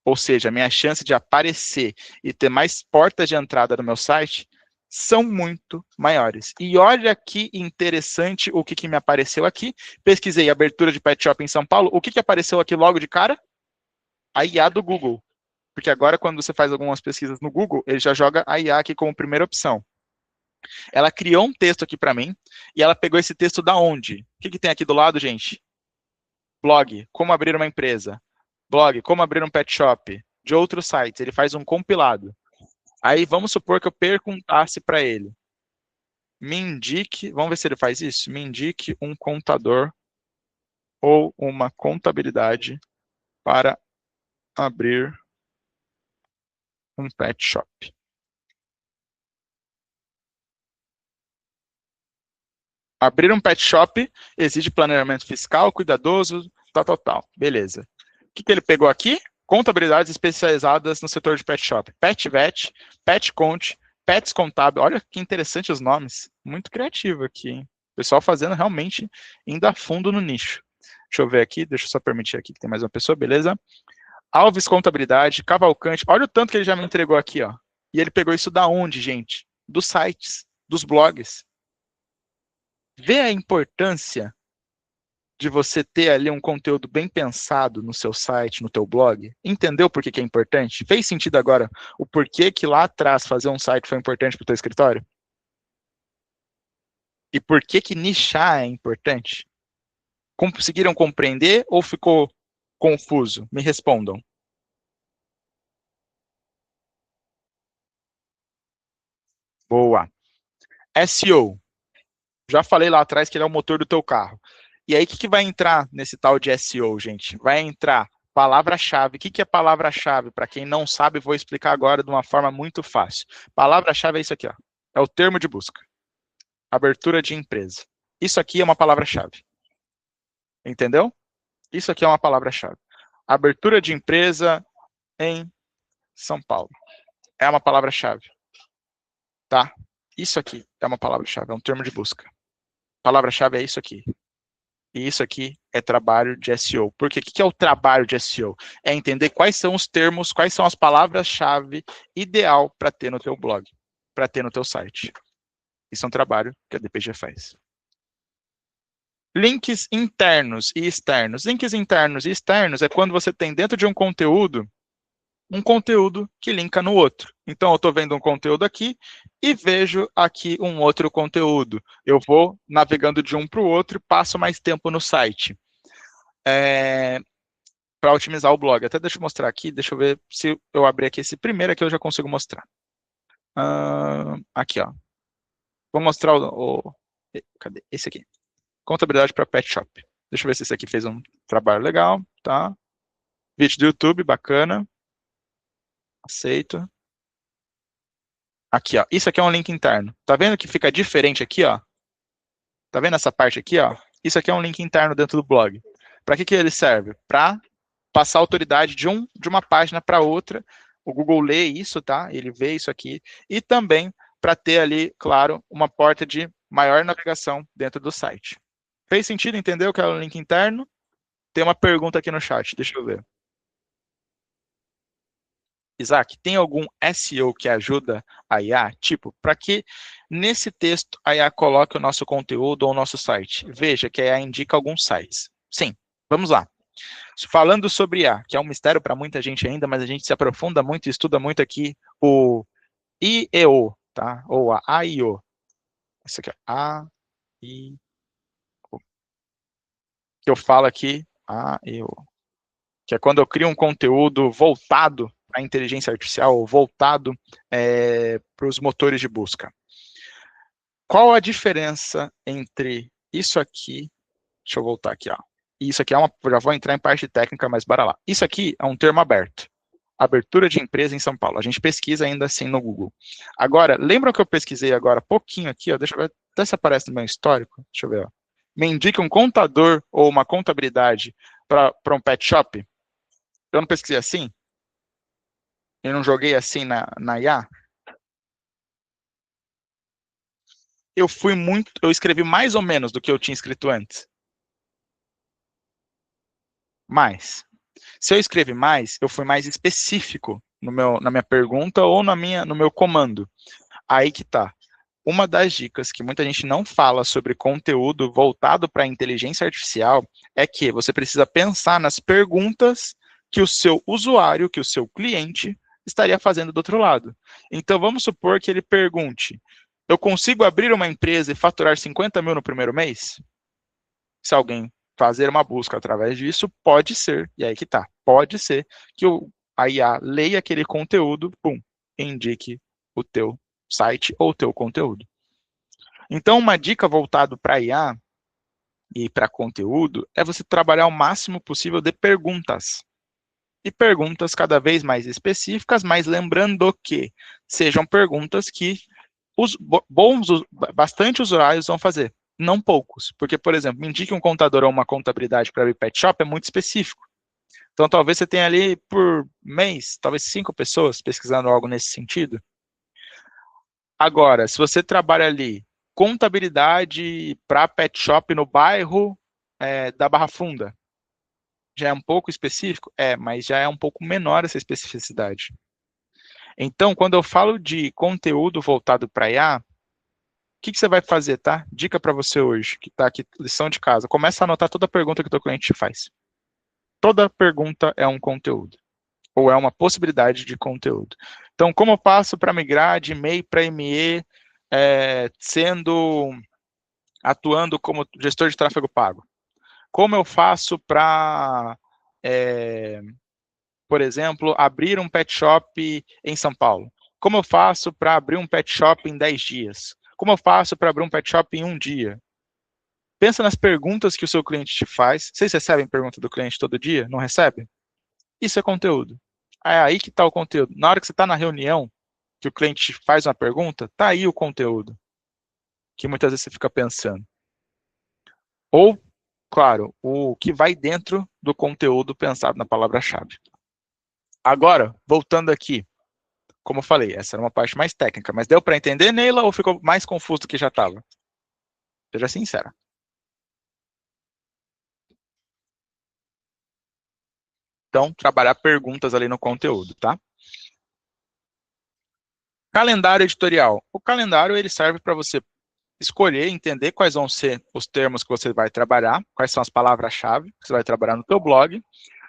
Ou seja, a minha chance de aparecer e ter mais portas de entrada no meu site são muito maiores. E olha que interessante o que me apareceu aqui. Pesquisei abertura de pet shop em São Paulo. O que apareceu aqui logo de cara? A IA do Google. Porque agora, quando você faz algumas pesquisas no Google, ele já joga a IA aqui como primeira opção. Ela criou um texto aqui para mim, e ela pegou esse texto da onde? O que tem aqui do lado, gente? Blog, como abrir uma empresa. Blog, como abrir um pet shop. De outros sites, ele faz um compilado. Aí, vamos supor que eu perguntasse para ele, me indique, vamos ver se ele faz isso, me indique um contador ou uma contabilidade para abrir um pet shop. Abrir um pet shop exige planejamento fiscal, cuidadoso, tal. Beleza. O que ele pegou aqui? Contabilidades especializadas no setor de pet shop. Pet Vet, Pet Cont, Pets Contábil. Olha que interessante os nomes. Muito criativo aqui, hein? O pessoal fazendo realmente indo a fundo no nicho. Deixa eu ver aqui, deixa eu só permitir aqui que tem mais uma pessoa, beleza? Alves Contabilidade, Cavalcante. Olha o tanto que ele já me entregou aqui, ó. E ele pegou isso da onde, gente? Dos sites, dos blogs. Vê a importância de você ter ali um conteúdo bem pensado no seu site, no teu blog? Entendeu por que é importante? Fez sentido agora o porquê que lá atrás fazer um site foi importante para o teu escritório? E por que nichar é importante? Conseguiram compreender ou ficou confuso? Me respondam. Boa. SEO. Já falei lá atrás que ele é o motor do teu carro. E aí, o que vai entrar nesse tal de SEO, gente? Vai entrar palavra-chave. O que é palavra-chave? Para quem não sabe, vou explicar agora de uma forma muito fácil. Palavra-chave é isso aqui, ó. É o termo de busca. Abertura de empresa. Isso aqui é uma palavra-chave. Entendeu? Isso aqui é uma palavra-chave. Abertura de empresa em São Paulo. É uma palavra-chave. Tá? Isso aqui é uma palavra-chave, é um termo de busca. Palavra-chave é isso aqui. E isso aqui é trabalho de SEO. Porque o que é o trabalho de SEO? É entender quais são os termos, quais são as palavras-chave ideal para ter no teu blog, para ter no teu site. Isso é um trabalho que a DPG faz. Links internos e externos. Links internos e externos é quando você tem dentro de um conteúdo que linka no outro. Então, eu estou vendo um conteúdo aqui e vejo aqui um outro conteúdo. Eu vou navegando de um para o outro e passo mais tempo no site. Para otimizar o blog. Até deixa eu mostrar aqui, deixa eu ver se eu abrir aqui esse primeiro aqui eu já consigo mostrar. Aqui, ó. Vou mostrar cadê? Esse aqui. Contabilidade para pet shop. Deixa eu ver se esse aqui fez um trabalho legal, tá? Vídeo do YouTube, bacana. Aceito. Aqui, ó. Isso aqui é um link interno. Tá vendo que fica diferente aqui, ó? Tá vendo essa parte aqui, ó? Isso aqui é um link interno dentro do blog. Para que ele serve? Para passar autoridade de uma página para outra. O Google lê isso, tá? Ele vê isso aqui. E também para ter ali, claro, uma porta de maior navegação dentro do site. Fez sentido? Entendeu que é o link interno? Tem uma pergunta aqui no chat, deixa eu ver. Isaac, tem algum SEO que ajuda a IA? Tipo, para que nesse texto a IA coloque o nosso conteúdo ou o nosso site? Veja que a IA indica alguns sites. Sim, vamos lá. Falando sobre IA, que é um mistério para muita gente ainda, mas a gente se aprofunda muito e estuda muito aqui o IEO, tá? Ou a AIO. Isso aqui é AIO. Que eu falo aqui, AIO. Que é quando eu crio um conteúdo voltado para a inteligência artificial, ou voltado para os motores de busca. Qual a diferença entre isso aqui, deixa eu voltar aqui, ó. Isso aqui já vou entrar em parte técnica, mas bora lá. Isso aqui é um termo aberto. Abertura de empresa em São Paulo. A gente pesquisa ainda assim no Google. Agora, lembra que eu pesquisei agora pouquinho aqui, ó, deixa eu ver até se aparece no meu histórico. Deixa eu ver, ó. Me indica um contador ou uma contabilidade para um pet shop? Eu não pesquisei assim? Eu não joguei assim na IA? Eu escrevi mais ou menos do que eu tinha escrito antes. Mais. Se eu escrevi mais, eu fui mais específico na minha pergunta ou no meu comando. Aí que tá. Uma das dicas que muita gente não fala sobre conteúdo voltado para a inteligência artificial é que você precisa pensar nas perguntas que o seu usuário, que o seu cliente estaria fazendo do outro lado. Então, vamos supor que ele pergunte: eu consigo abrir uma empresa e faturar 50 mil no primeiro mês? Se alguém fazer uma busca através disso, pode ser, e aí que tá, pode ser que a IA leia aquele conteúdo, pum, indique o teu site ou o teu conteúdo. Então, uma dica voltada para IA e para conteúdo é você trabalhar o máximo possível de perguntas. E perguntas cada vez mais específicas, mas lembrando que sejam perguntas que bastante usuários vão fazer, não poucos. Porque, por exemplo, me indique um contador ou uma contabilidade para abrir pet shop é muito específico. Então, talvez você tenha ali por mês, talvez 5 pessoas pesquisando algo nesse sentido. Agora, se você trabalha ali contabilidade para pet shop no bairro da Barra Funda, já é um pouco específico? Mas já é um pouco menor essa especificidade. Então, quando eu falo de conteúdo voltado para IA, o que você vai fazer, tá? Dica para você hoje, que está aqui, lição de casa. Começa a anotar toda pergunta que o teu cliente te faz. Toda pergunta é um conteúdo, ou é uma possibilidade de conteúdo. Então, como eu passo para migrar de MEI para ME, atuando como gestor de tráfego pago? Como eu faço para, por exemplo, abrir um pet shop em São Paulo? Como eu faço para abrir um pet shop em 10 dias? Como eu faço para abrir um pet shop em um dia? Pensa nas perguntas que o seu cliente te faz. Vocês recebem pergunta do cliente todo dia? Não recebe? Isso é conteúdo. É aí que está o conteúdo. Na hora que você está na reunião, que o cliente te faz uma pergunta, está aí o conteúdo. Que muitas vezes você fica pensando. Ou, claro, o que vai dentro do conteúdo pensado na palavra-chave. Agora, voltando aqui, como eu falei, essa era uma parte mais técnica, mas deu para entender, Neila, ou ficou mais confuso do que já estava? Seja sincera. Então, trabalhar perguntas ali no conteúdo, tá? Calendário editorial. O calendário ele serve para você escolher, entender quais vão ser os termos que você vai trabalhar, quais são as palavras-chave que você vai trabalhar no teu blog,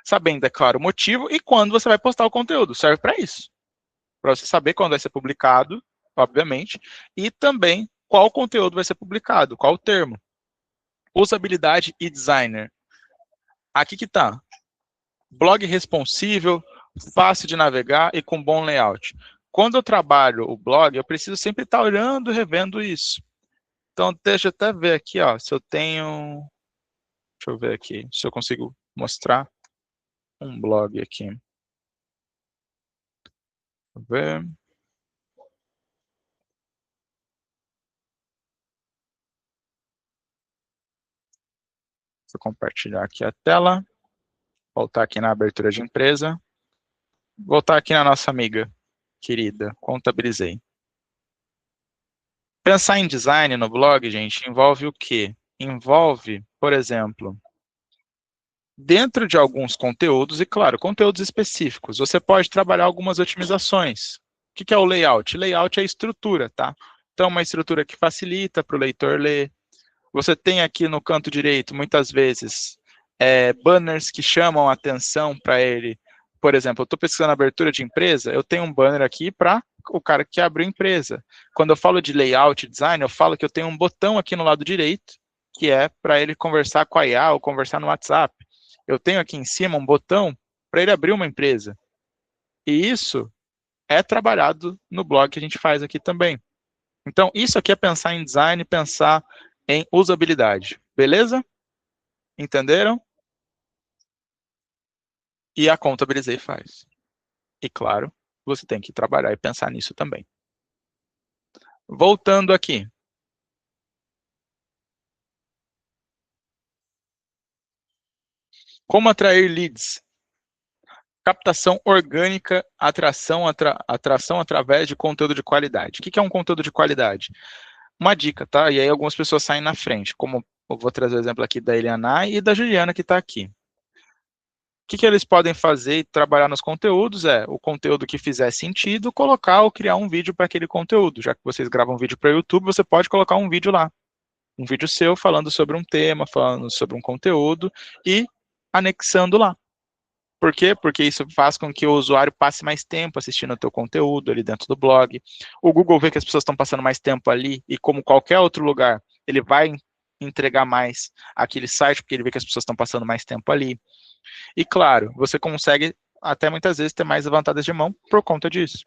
sabendo, é claro, o motivo e quando você vai postar o conteúdo. Serve para isso. Para você saber quando vai ser publicado, obviamente, e também qual conteúdo vai ser publicado, qual o termo. Usabilidade e designer. Aqui que está. Blog responsível, fácil de navegar e com bom layout. Quando eu trabalho o blog, eu preciso sempre estar olhando e revendo isso. Então, deixa eu até ver aqui, ó, se eu tenho... Deixa eu ver aqui, se eu consigo mostrar um blog aqui. Deixa eu ver. Vou compartilhar aqui a tela. Voltar aqui na abertura de empresa. Voltar aqui na nossa amiga querida, Contabilizei. Pensar em design no blog, gente, envolve o quê? Envolve, por exemplo, dentro de alguns conteúdos, e claro, conteúdos específicos, você pode trabalhar algumas otimizações. O que é o layout? Layout é a estrutura, tá? Então, uma estrutura que facilita para o leitor ler. Você tem aqui no canto direito, muitas vezes, banners que chamam a atenção para ele. Por exemplo, eu estou pesquisando abertura de empresa, eu tenho um banner aqui para o cara que abriu a empresa. Quando eu falo de layout design, eu falo que eu tenho um botão aqui no lado direito, que é para ele conversar com a IA ou conversar no WhatsApp. Eu tenho aqui em cima um botão para ele abrir uma empresa. E isso é trabalhado no blog que a gente faz aqui também. Então, isso aqui é pensar em design, pensar em usabilidade. Beleza? Entenderam? E a Contabilizei faz. E claro, você tem que trabalhar e pensar nisso também. Voltando aqui. Como atrair leads? Captação orgânica, atração através de conteúdo de qualidade. O que é um conteúdo de qualidade? Uma dica, tá? E aí algumas pessoas saem na frente, como eu vou trazer o exemplo aqui da Eliana e da Juliana que está aqui. O que eles podem fazer e trabalhar nos conteúdos é o conteúdo que fizer sentido, colocar ou criar um vídeo para aquele conteúdo. Já que vocês gravam um vídeo para o YouTube, você pode colocar um vídeo lá. Um vídeo seu falando sobre um tema, falando sobre um conteúdo e anexando lá. Por quê? Porque isso faz com que o usuário passe mais tempo assistindo o teu conteúdo ali dentro do blog. O Google vê que as pessoas estão passando mais tempo ali e como qualquer outro lugar, ele vai entregar mais aquele site porque ele vê que as pessoas estão passando mais tempo ali. E claro, você consegue até muitas vezes ter mais levantadas de mão por conta disso.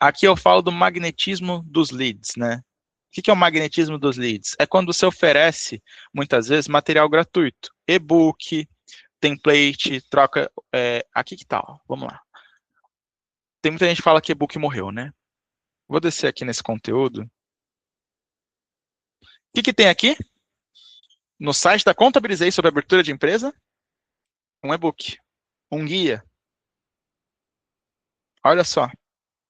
Aqui eu falo do magnetismo dos leads, né? O que é o magnetismo dos leads? É quando você oferece, muitas vezes, material gratuito. E-book, template, troca... aqui que tal? Vamos lá. Tem muita gente que fala que e-book morreu, né? Vou descer aqui nesse conteúdo. O que tem aqui? No site da Contabilizei sobre abertura de empresa? Um e-book. Um guia. Olha só.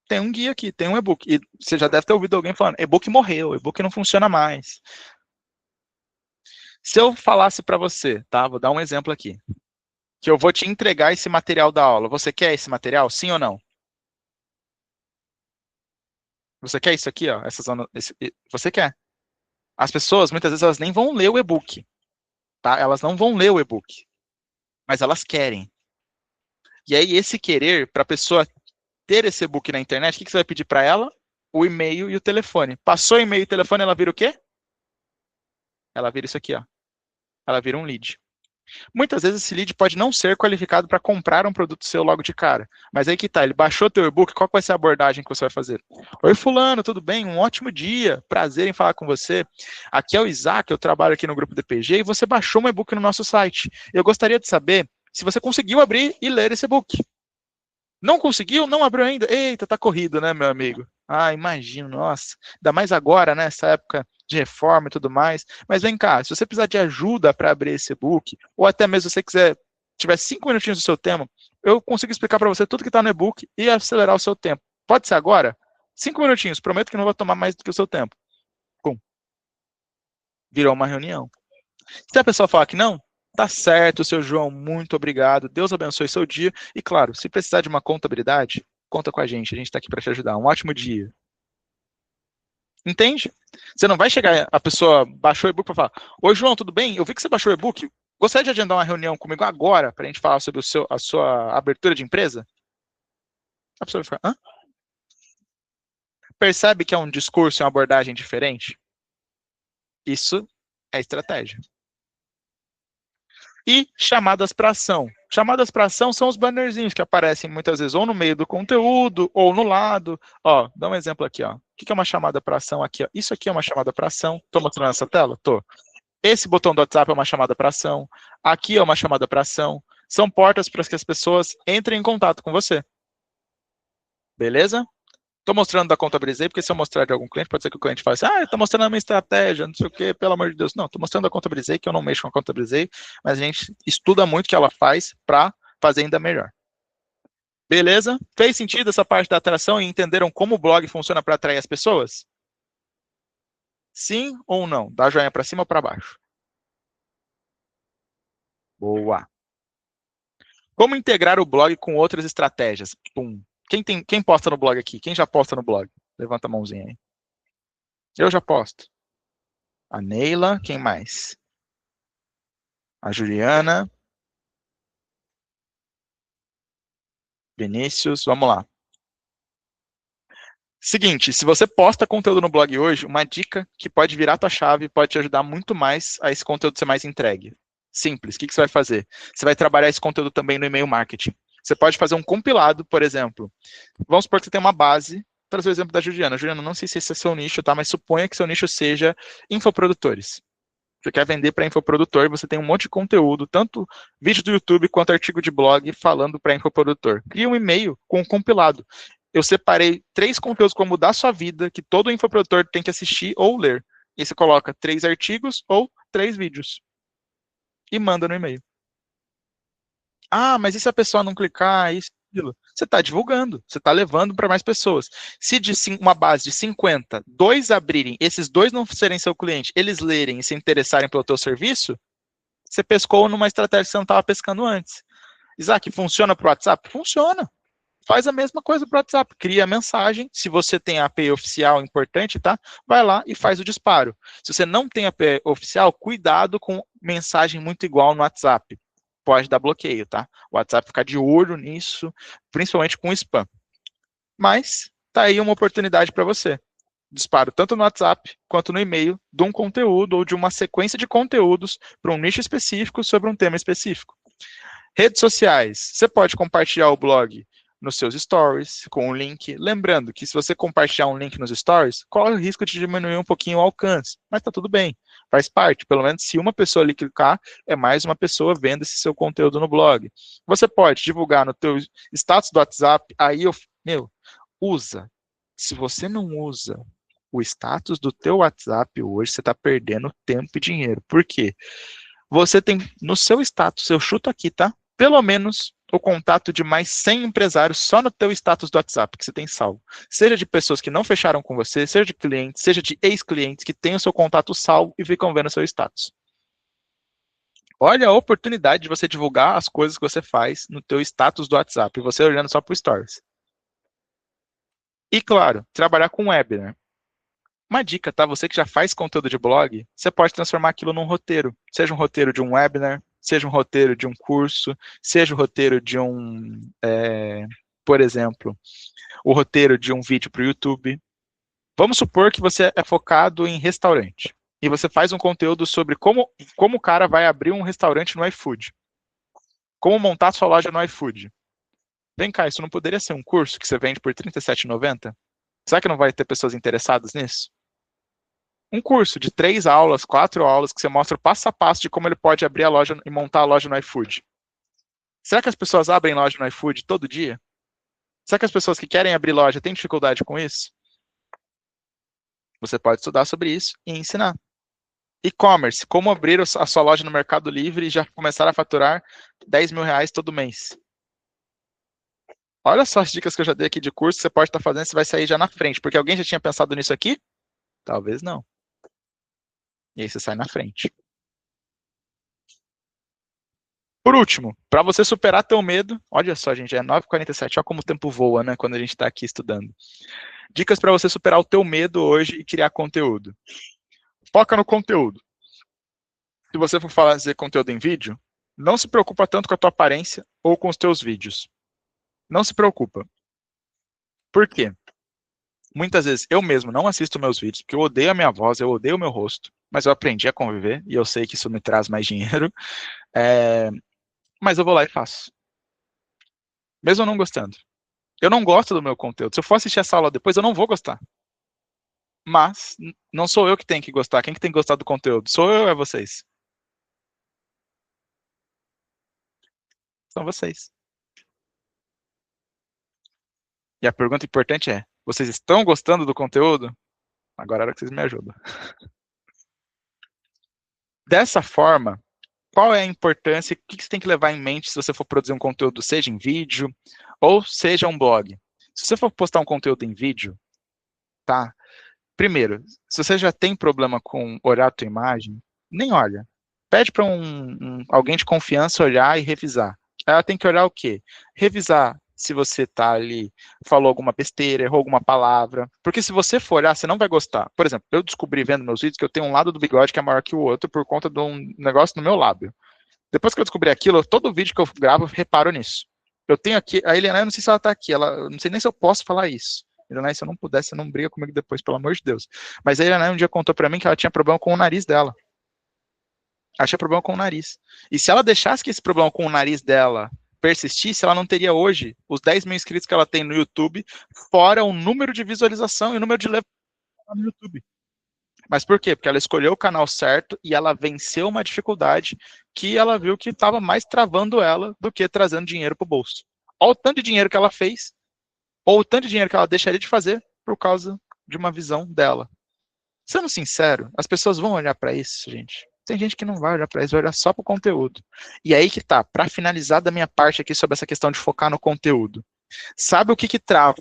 Tem um guia aqui, tem um e-book. E você já deve ter ouvido alguém falando, e-book morreu, e-book não funciona mais. Se eu falasse para você, tá? Vou dar um exemplo aqui. Que eu vou te entregar esse material da aula. Você quer esse material? Sim ou não? Você quer isso aqui, ó? Você quer. As pessoas, muitas vezes, elas nem vão ler o e-book. Tá? Elas não vão ler o e-book. Mas elas querem. E aí, esse querer, para a pessoa ter esse e-book na internet, o que você vai pedir para ela? O e-mail e o telefone. Passou o e-mail e o telefone, ela vira o quê? Ela vira isso aqui, ó. Ela vira um lead. Muitas vezes esse lead pode não ser qualificado para comprar um produto seu logo de cara. Mas aí que tá, ele baixou teu e-book, qual vai ser a abordagem que você vai fazer? Oi fulano, tudo bem? Um ótimo dia, prazer em falar com você. Aqui é o Isaac, eu trabalho aqui no grupo DPG e você baixou um e-book no nosso site. Eu gostaria de saber se você conseguiu abrir e ler esse e-book. Não conseguiu? Não abriu ainda? Eita, tá corrido, né, meu amigo? Ah, imagino, nossa. Ainda mais agora, né, essa época de reforma e tudo mais. Mas vem cá, se você precisar de ajuda para abrir esse e-book, ou até mesmo se você quiser, tiver 5 minutinhos do seu tempo, eu consigo explicar para você tudo que está no e-book e acelerar o seu tempo. Pode ser agora? 5 minutinhos, prometo que não vai tomar mais do que o seu tempo. Pum. Virou uma reunião. Se a pessoa falar que não, tá certo, seu João, muito obrigado. Deus abençoe seu dia. E claro, se precisar de uma contabilidade, conta com a gente está aqui para te ajudar. Um ótimo dia. Entende? Você não vai chegar, a pessoa baixou o e-book para falar: oi, João, tudo bem? Eu vi que você baixou o e-book. Gostaria de agendar uma reunião comigo agora para a gente falar sobre a sua abertura de empresa? A pessoa vai falar: hã? Percebe que é um discurso e uma abordagem diferente? Isso é estratégia. E chamadas para ação. Chamadas para ação são os bannerzinhos que aparecem muitas vezes ou no meio do conteúdo ou no lado. Ó, dá um exemplo aqui, ó. O que é uma chamada para ação aqui? Ó? Isso aqui é uma chamada para ação. Estou mostrando essa tela? Tô. Esse botão do WhatsApp é uma chamada para ação. Aqui é uma chamada para ação. São portas para que as pessoas entrem em contato com você. Beleza? Estou mostrando da Contabilizei, porque se eu mostrar de algum cliente, pode ser que o cliente fale assim, eu estou mostrando a minha estratégia, não sei o quê, pelo amor de Deus. Não, estou mostrando a Contabilizei, que eu não mexo com a Contabilizei, mas a gente estuda muito o que ela faz para fazer ainda melhor. Beleza? Fez sentido essa parte da atração e entenderam como o blog funciona para atrair as pessoas? Sim ou não? Dá joinha para cima ou para baixo? Boa. Como integrar o blog com outras estratégias? Pum. Quem posta no blog aqui? Quem já posta no blog? Levanta a mãozinha aí. Eu já posto. A Neila, quem mais? A Juliana, Vinícius, vamos lá. Seguinte, se você posta conteúdo no blog hoje, uma dica que pode virar tua chave, pode te ajudar muito mais a esse conteúdo ser mais entregue. Simples, o que você vai fazer? Você vai trabalhar esse conteúdo também no e-mail marketing. Você pode fazer um compilado, por exemplo. Vamos supor que você tem uma base, vou trazer o exemplo da Juliana. Juliana, não sei se esse é seu nicho, tá? Mas suponha que seu nicho seja infoprodutores. Você quer vender para infoprodutor, você tem um monte de conteúdo, tanto vídeo do YouTube quanto artigo de blog falando para infoprodutor. Cria um e-mail com um compilado. Eu separei 3 conteúdos como mudar a sua vida, que todo infoprodutor tem que assistir ou ler. E você coloca 3 artigos ou 3 vídeos. E manda no e-mail. Ah, mas e se a pessoa não clicar? Isso, aquilo? Você está divulgando, você está levando para mais pessoas. Se de uma base de 50, 2 abrirem, esses 2 não serem seu cliente, eles lerem e se interessarem pelo teu serviço, você pescou numa estratégia que você não estava pescando antes. Isaac, funciona para o WhatsApp? Funciona. Faz a mesma coisa para o WhatsApp. Cria a mensagem. Se você tem a API oficial importante, tá? Vai lá e faz o disparo. Se você não tem a API oficial, cuidado com mensagem muito igual no WhatsApp. Pode dar bloqueio, tá? O WhatsApp fica de olho nisso, principalmente com spam. Mas tá aí uma oportunidade para você. Disparo tanto no WhatsApp quanto no e-mail de um conteúdo ou de uma sequência de conteúdos para um nicho específico sobre um tema específico. Redes sociais. Você pode compartilhar o blog nos seus stories com um link. Lembrando que se você compartilhar um link nos stories, corre o risco de diminuir um pouquinho o alcance. Mas tá tudo bem. Faz parte. Pelo menos se uma pessoa ali clicar, é mais uma pessoa vendo esse seu conteúdo no blog. Você pode divulgar no teu status do WhatsApp. Aí, usa. Se você não usa o status do teu WhatsApp hoje, você está perdendo tempo e dinheiro. Por quê? Você tem no seu status, eu chuto aqui, tá? Pelo menos o contato de mais 100 empresários só no teu status do WhatsApp que você tem salvo. Seja de pessoas que não fecharam com você, seja de clientes, seja de ex-clientes que têm o seu contato salvo e ficam vendo o seu status. Olha a oportunidade de você divulgar as coisas que você faz no teu status do WhatsApp, e você olhando só para o Stories. E claro, trabalhar com web, né? Uma dica, tá? Você que já faz conteúdo de blog, você pode transformar aquilo num roteiro. Seja um roteiro de um webinar, seja um roteiro de um curso, seja o roteiro de por exemplo, o roteiro de um vídeo para o YouTube. Vamos supor que você é focado em restaurante. E você faz um conteúdo sobre como o cara vai abrir um restaurante no iFood. Como montar sua loja no iFood. Vem cá, isso não poderia ser um curso que você vende por R$ 37,90? Será que não vai ter pessoas interessadas nisso? Um curso de 3 aulas, 4 aulas, que você mostra o passo a passo de como ele pode abrir a loja e montar a loja no iFood. Será que as pessoas abrem loja no iFood todo dia? Será que as pessoas que querem abrir loja têm dificuldade com isso? Você pode estudar sobre isso e ensinar. E-commerce, como abrir a sua loja no Mercado Livre e já começar a faturar R$ 10.000 todo mês. Olha só as dicas que eu já dei aqui de curso que você pode estar fazendo, você vai sair já na frente. Porque alguém já tinha pensado nisso aqui? Talvez não. E aí você sai na frente. Por último, para você superar teu medo, olha só, gente, é 9h47, olha como o tempo voa, né, quando a gente está aqui estudando. Dicas para você superar o teu medo hoje e criar conteúdo. Foca no conteúdo. Se você for fazer conteúdo em vídeo, não se preocupa tanto com a tua aparência ou com os teus vídeos. Não se preocupa. Por quê? Muitas vezes eu mesmo não assisto meus vídeos, porque eu odeio a minha voz, eu odeio o meu rosto, mas eu aprendi a conviver e eu sei que isso me traz mais dinheiro. Mas eu vou lá e faço. Mesmo eu não gostando. Eu não gosto do meu conteúdo. Se eu for assistir essa aula depois, eu não vou gostar. Mas não sou eu que tenho que gostar. Quem que tem que gostar do conteúdo? Sou eu ou é vocês? São vocês. E a pergunta importante é, vocês estão gostando do conteúdo? Agora é hora que vocês me ajudam. Dessa forma, qual é a importância, o que você tem que levar em mente se você for produzir um conteúdo, seja em vídeo, ou seja um blog? Se você for postar um conteúdo em vídeo, tá? Primeiro, se você já tem problema com olhar a tua imagem, nem olha. Pede para alguém de confiança olhar e revisar. Ela tem que olhar o quê? Revisar se você tá ali, falou alguma besteira, errou alguma palavra. Porque se você for olhar, você não vai gostar. Por exemplo, eu descobri vendo meus vídeos que eu tenho um lado do bigode que é maior que o outro por conta de um negócio no meu lábio. Depois que eu descobri aquilo, todo vídeo que eu gravo, eu reparo nisso. Eu tenho aqui, a Eliana, eu não sei se ela tá aqui, eu não sei nem se eu posso falar isso. Eliana, se eu não pudesse, você não briga comigo depois, pelo amor de Deus. Mas a Eliana um dia contou pra mim que ela tinha problema com o nariz dela. Ela tinha problema com o nariz. E se ela deixasse que esse problema com o nariz dela persistisse, ela não teria hoje os 10 mil inscritos que ela tem no YouTube, fora o número de visualização e o número de levantamento no YouTube. Mas por quê? Porque ela escolheu o canal certo e ela venceu uma dificuldade que ela viu que estava mais travando ela do que trazendo dinheiro para o bolso. Olha o tanto de dinheiro que ela fez, ou o tanto de dinheiro que ela deixaria de fazer por causa de uma visão dela. Sendo sincero, as pessoas vão olhar para isso, gente. Tem gente que não vai olhar para isso, vai olhar só para o conteúdo. E aí que tá, para finalizar da minha parte aqui sobre essa questão de focar no conteúdo. Sabe o que trava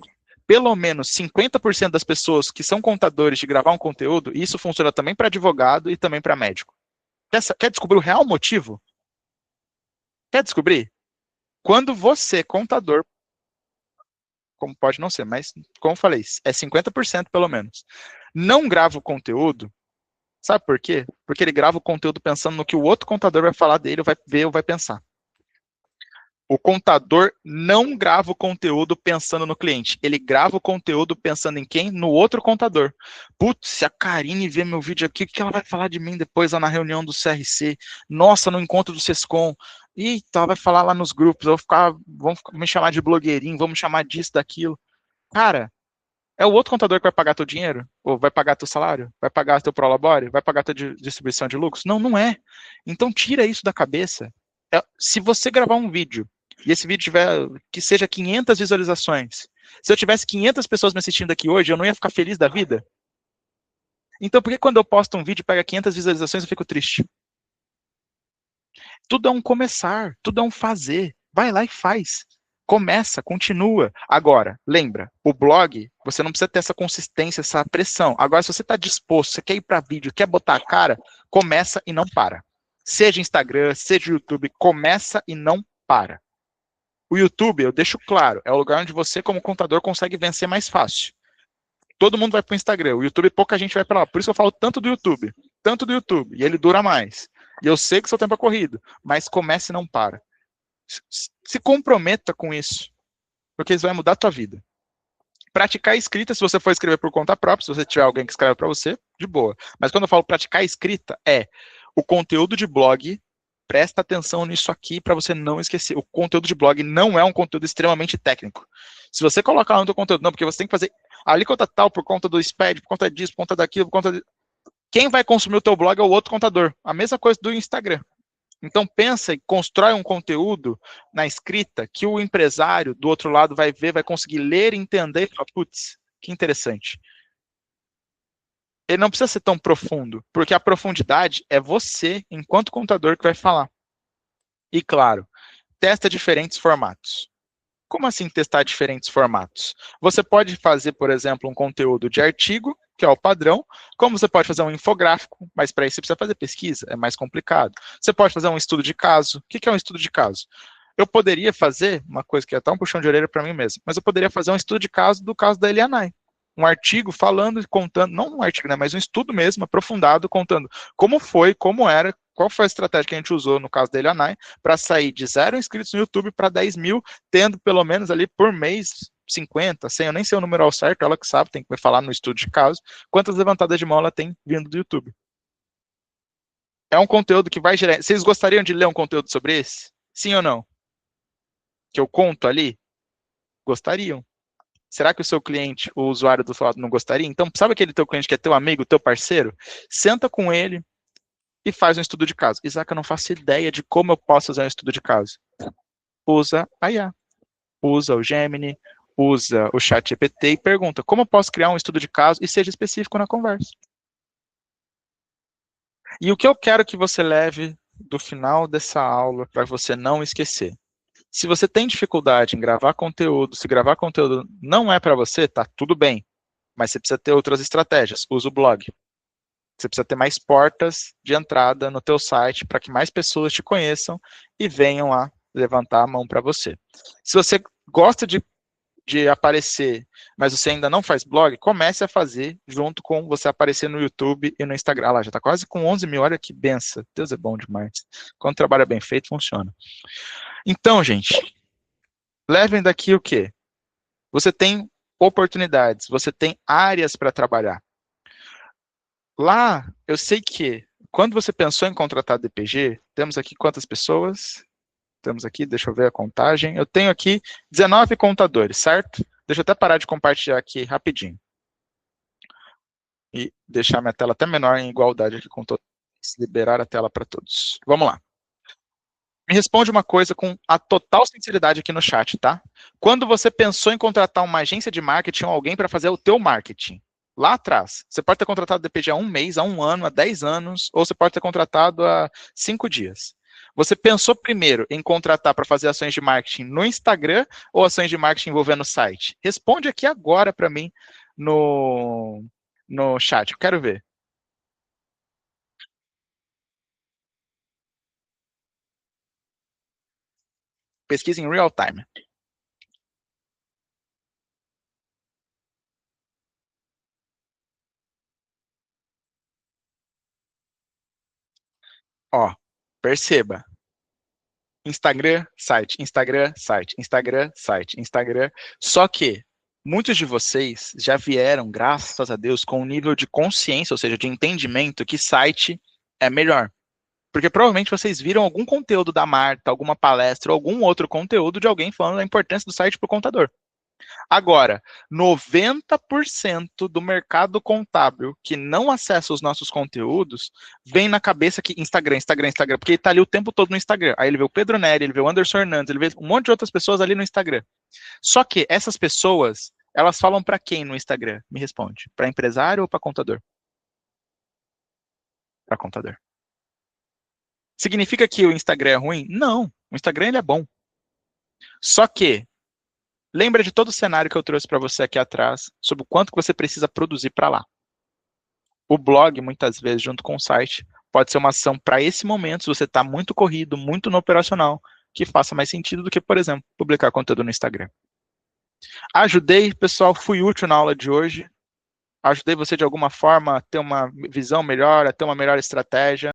pelo menos 50% das pessoas que são contadores de gravar um conteúdo? E isso funciona também para advogado e também para médico. Quer descobrir o real motivo? Quer descobrir? Quando você, contador, como pode não ser, mas como eu falei, é 50% pelo menos, não grava o conteúdo, sabe por quê? Porque ele grava o conteúdo pensando no que o outro contador vai falar dele, vai ver ou vai pensar. O contador não grava o conteúdo pensando no cliente. Ele grava o conteúdo pensando em quem? No outro contador. Putz, se a Karine ver meu vídeo aqui, o que ela vai falar de mim depois lá na reunião do CRC? Nossa, no encontro do Sescom. Eita, ela vai falar lá nos grupos. Vão me chamar de blogueirinho, vão me chamar disso, daquilo. Cara, é o outro contador que vai pagar teu dinheiro? Ou vai pagar teu salário? Vai pagar teu prolabore? Vai pagar tua distribuição de lucros? Não, não é. Então tira isso da cabeça. Se você gravar um vídeo e esse vídeo tiver que seja 500 visualizações, se eu tivesse 500 pessoas me assistindo aqui hoje, eu não ia ficar feliz da vida? Então por que quando eu posto um vídeo e pega 500 visualizações eu fico triste? Tudo é um começar, tudo é um fazer. Vai lá e faz. Começa, continua. Agora, lembra, o blog, você não precisa ter essa consistência, essa pressão. Agora, se você está disposto, você quer ir para vídeo, quer botar a cara, começa e não para. Seja Instagram, seja YouTube, começa e não para. O YouTube, eu deixo claro, é o lugar onde você, como contador, consegue vencer mais fácil. Todo mundo vai para o Instagram, o YouTube pouca gente vai para lá. Por isso eu falo tanto do YouTube, e ele dura mais. E eu sei que seu tempo é corrido, mas comece e não para. Se comprometa com isso, porque isso vai mudar a tua vida. Praticar escrita, se você for escrever por conta própria, se você tiver alguém que escreve para você, de boa. Mas quando eu falo praticar escrita, o conteúdo de blog, presta atenção nisso aqui para você não esquecer. O conteúdo de blog não é um conteúdo extremamente técnico. Se você colocar lá no teu conteúdo, não, porque você tem que fazer alíquota tal por conta do SPED, por conta disso, por conta daquilo, por conta de... Quem vai consumir o teu blog é o outro contador. A mesma coisa do Instagram. Então pensa e constrói um conteúdo na escrita que o empresário do outro lado vai ver, vai conseguir ler, entender e falar, putz, que interessante. Ele não precisa ser tão profundo, porque a profundidade é você, enquanto contador, que vai falar. E claro, testa diferentes formatos. Como assim testar diferentes formatos? Você pode fazer, por exemplo, um conteúdo de artigo, que é o padrão, como você pode fazer um infográfico, mas para isso você precisa fazer pesquisa, é mais complicado. Você pode fazer um estudo de caso. O que é um estudo de caso? Eu poderia fazer, uma coisa que é até um puxão de orelha para mim mesmo, mas eu poderia fazer um estudo de caso do caso da Elianai. Um artigo falando e contando, não um artigo, né, mas um estudo mesmo, aprofundado, contando como foi, como era, qual foi a estratégia que a gente usou no caso da Elianai para sair de 0 inscritos no YouTube para 10 mil, tendo pelo menos ali por mês 50, 100, eu nem sei o número ao certo, ela que sabe, tem que falar no estudo de caso, quantas levantadas de mão ela tem vindo do YouTube. É um conteúdo que vai gerar... Vocês gostariam de ler um conteúdo sobre esse? Sim ou não? Que eu conto ali? Gostariam. Será que o seu cliente, o usuário do outro lado, não gostaria? Então, sabe aquele teu cliente que é teu amigo, teu parceiro? Senta com ele e faz um estudo de caso. Isaac, eu não faço ideia de como eu posso fazer um estudo de caso. Usa a IA. Usa o Gemini, usa o ChatGPT e pergunta: como eu posso criar um estudo de caso e seja específico na conversa? E o que eu quero que você leve do final dessa aula para você não esquecer? Se você tem dificuldade em gravar conteúdo, se gravar conteúdo não é para você, tá tudo bem. Mas você precisa ter outras estratégias. Usa o blog. Você precisa ter mais portas de entrada no teu site para que mais pessoas te conheçam e venham a levantar a mão para você. Se você gosta de aparecer, mas você ainda não faz blog, comece a fazer junto com você aparecer no YouTube e no Instagram. Lá, já está quase com 11 mil, olha que benção. Deus é bom demais. Quando o trabalho é bem feito, funciona. Então, gente, levem daqui o quê? Você tem oportunidades, você tem áreas para trabalhar. Lá, eu sei que, quando você pensou em contratar DPG, temos aqui quantas pessoas? Temos aqui, deixa eu ver a contagem. Eu tenho aqui 19 contadores, certo? Deixa eu até parar de compartilhar aqui rapidinho. E deixar minha tela até menor em igualdade aqui com todos. Liberar a tela para todos. Vamos lá. Me responde uma coisa com a total sinceridade aqui no chat, tá? Quando você pensou em contratar uma agência de marketing ou alguém para fazer o teu marketing, lá atrás, você pode ter contratado DPG há um mês, há um ano, há 10 anos, ou você pode ter contratado há 5 dias. Você pensou primeiro em contratar para fazer ações de marketing no Instagram ou ações de marketing envolvendo o site? Responde aqui agora para mim no chat, eu quero ver. Pesquisa em real time. Ó, perceba. Instagram, site, Instagram, site, Instagram, site, Instagram. Só que muitos de vocês já vieram, graças a Deus, com um nível de consciência, ou seja, de entendimento que site é melhor. Porque provavelmente vocês viram algum conteúdo da Marta, alguma palestra, ou algum outro conteúdo de alguém falando da importância do site para o contador. Agora, 90% do mercado contábil que não acessa os nossos conteúdos vem na cabeça que Instagram, Instagram, Instagram, porque ele está ali o tempo todo no Instagram. Aí ele vê o Pedro Neri, ele vê o Anderson Hernandes, ele vê um monte de outras pessoas ali no Instagram. Só que essas pessoas, elas falam para quem no Instagram? Me responde. Para empresário ou para contador? Para contador. Significa que o Instagram é ruim? Não. O Instagram ele é bom. Só que lembra de todo o cenário que eu trouxe para você aqui atrás, sobre o quanto que você precisa produzir para lá. O blog, muitas vezes, junto com o site, pode ser uma ação para esse momento, se você está muito corrido, muito no operacional, que faça mais sentido do que, por exemplo, publicar conteúdo no Instagram. Ajudei, pessoal, fui útil na aula de hoje. Ajudei você de alguma forma a ter uma visão melhor, a ter uma melhor estratégia.